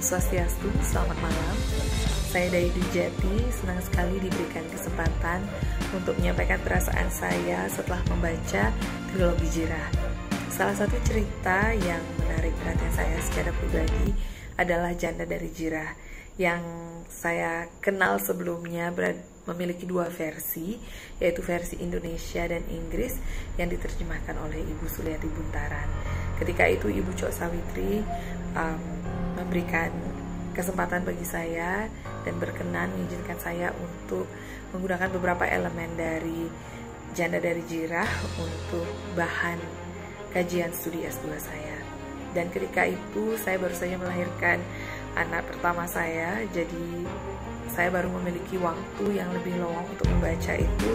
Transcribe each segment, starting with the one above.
Swastiastu, selamat malam. Saya Dai Dijati, senang sekali diberikan kesempatan untuk menyampaikan perasaan saya setelah membaca trilogi Jirah. Salah satu cerita yang menarik perhatian saya secara pribadi adalah Janda dari Jirah, yang saya kenal sebelumnya memiliki dua versi, yaitu versi Indonesia dan Inggris yang diterjemahkan oleh Ibu Suliati Buntaran. Ketika itu Ibu Cok Sawitri memberikan kesempatan bagi saya dan berkenan mengizinkan saya untuk menggunakan beberapa elemen dari Janda dari Jirah untuk bahan kajian studi S2 saya. Dan ketika itu saya baru saja melahirkan anak pertama saya, jadi saya baru memiliki waktu yang lebih lowong untuk membaca itu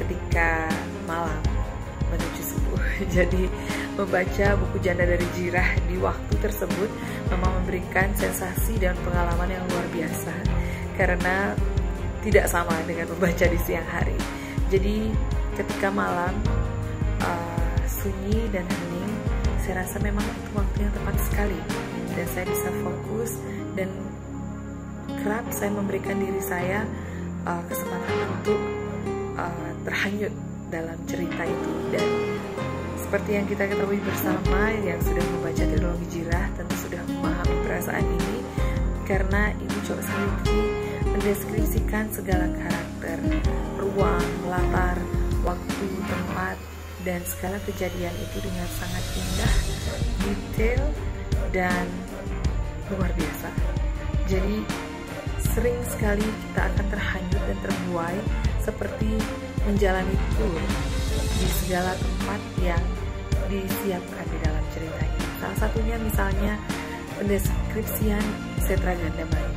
ketika malam menuju subuh. Jadi membaca buku Janda dari Jirah di waktu tersebut memang memberikan sensasi dan pengalaman yang luar biasa, karena tidak sama dengan membaca di siang hari. Jadi ketika malam sunyi dan hening, saya rasa memang itu waktu yang tepat sekali dan saya bisa fokus, dan kerap saya memberikan diri saya kesempatan untuk terhanyut dalam cerita itu. Dan seperti yang kita ketahui bersama yang sudah membaca trilogi Jirah tentu sudah memahami perasaan ini, karena Ibu Cok Sawitri mendeskripsikan segala karakter, ruang, latar, waktu, tempat, dan segala kejadian itu dengan sangat indah, detail, dan luar biasa. Jadi sering sekali kita akan terhanyut dan terbuai seperti menjalani tour di segala tempat yang disiapkan di dalam cerita ini. Salah satunya misalnya pendeskripsian Setra Gandamari.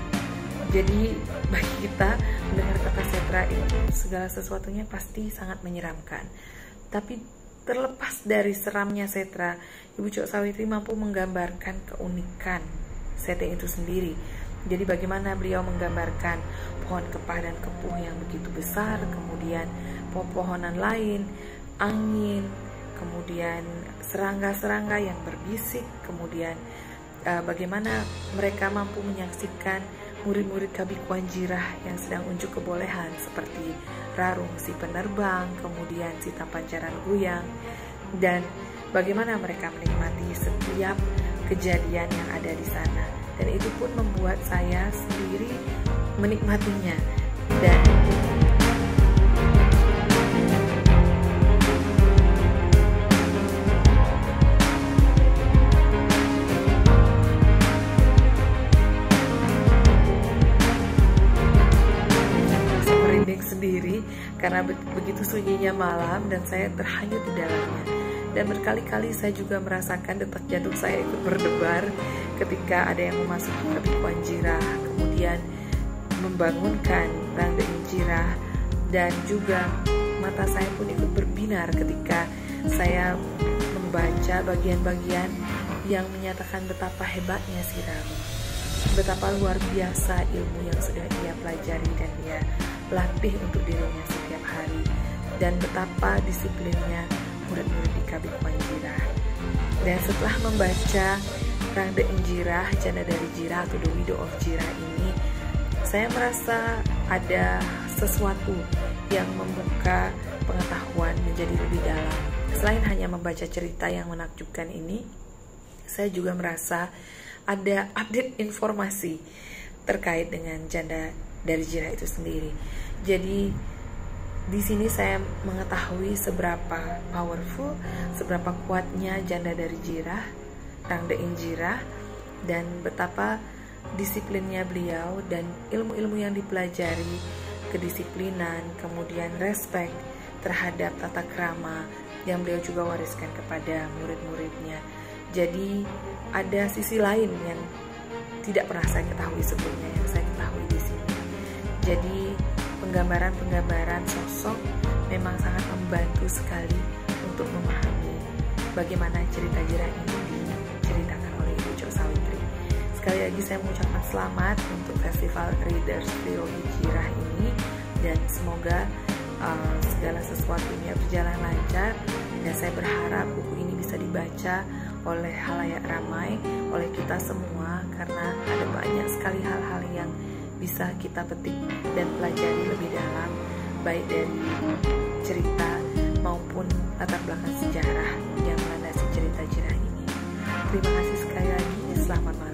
Jadi bagi kita mendengar kata Setra itu segala sesuatunya pasti sangat menyeramkan. Tapi terlepas dari seramnya Setra, Ibu Cok Sawitri mampu menggambarkan keunikan setting itu sendiri. Jadi bagaimana beliau menggambarkan pohon kepah dan kepuh yang begitu besar, kemudian pepohonan lain, angin, kemudian serangga-serangga yang berbisik, kemudian bagaimana mereka mampu menyaksikan murid-murid Kabikuan Jirah yang sedang unjuk kebolehan seperti Rarung si penerbang, kemudian si Tampancaran Guyang, dan bagaimana mereka menikmati setiap kejadian yang ada di sana. Dan itu pun membuat saya sendiri menikmatinya. Dan merinding sendiri karena begitu sunyinya malam dan saya terhanyut di dalamnya. Dan berkali-kali saya juga merasakan detak jantung saya ikut berdebar ketika ada yang memasuki Kabikuan Jirah, kemudian membangunkan Rangdaing Jirah, dan juga mata saya pun ikut berbinar ketika saya membaca bagian-bagian yang menyatakan betapa hebatnya si Rarung, betapa luar biasa ilmu yang sudah ia pelajari dan ia latih untuk dirinya setiap hari, dan betapa disiplinnya murid-murid di Kabikuan Jirah. Dan setelah membaca Rangdaing Jirah, Janda dari Jirah atau The Widow of Jirah ini, saya merasa ada sesuatu yang membuka pengetahuan menjadi lebih dalam. Selain hanya membaca cerita yang menakjubkan ini, saya juga merasa ada update informasi terkait dengan Janda dari Jirah itu sendiri. Jadi di sini saya mengetahui seberapa powerful, seberapa kuatnya Janda dari Jirah, Rangdaing Jirah, dan betapa disiplinnya beliau dan ilmu-ilmu yang dipelajari, kedisiplinan, kemudian respect terhadap tata krama yang beliau juga wariskan kepada murid-muridnya. Jadi ada sisi lain yang tidak pernah saya ketahui sebelumnya yang saya ketahui di sini. Jadi penggambaran-penggambaran sosok memang sangat membantu sekali untuk memahami bagaimana cerita Jirah ini diceritakan oleh Ibu Cok Sawitri. Sekali lagi saya mengucapkan selamat untuk Festival Readers Trilogi Jirah ini, dan semoga segala sesuatunya berjalan lancar, dan saya berharap buku ini bisa dibaca oleh halayak ramai, oleh kita semua, karena ada banyak sekali hal-hal yang bisa kita petik dan pelajari lebih dalam, baik dari cerita maupun latar belakang sejarah yang melandasi cerita-cerita ini. Terima kasih sekali lagi, selamat malam.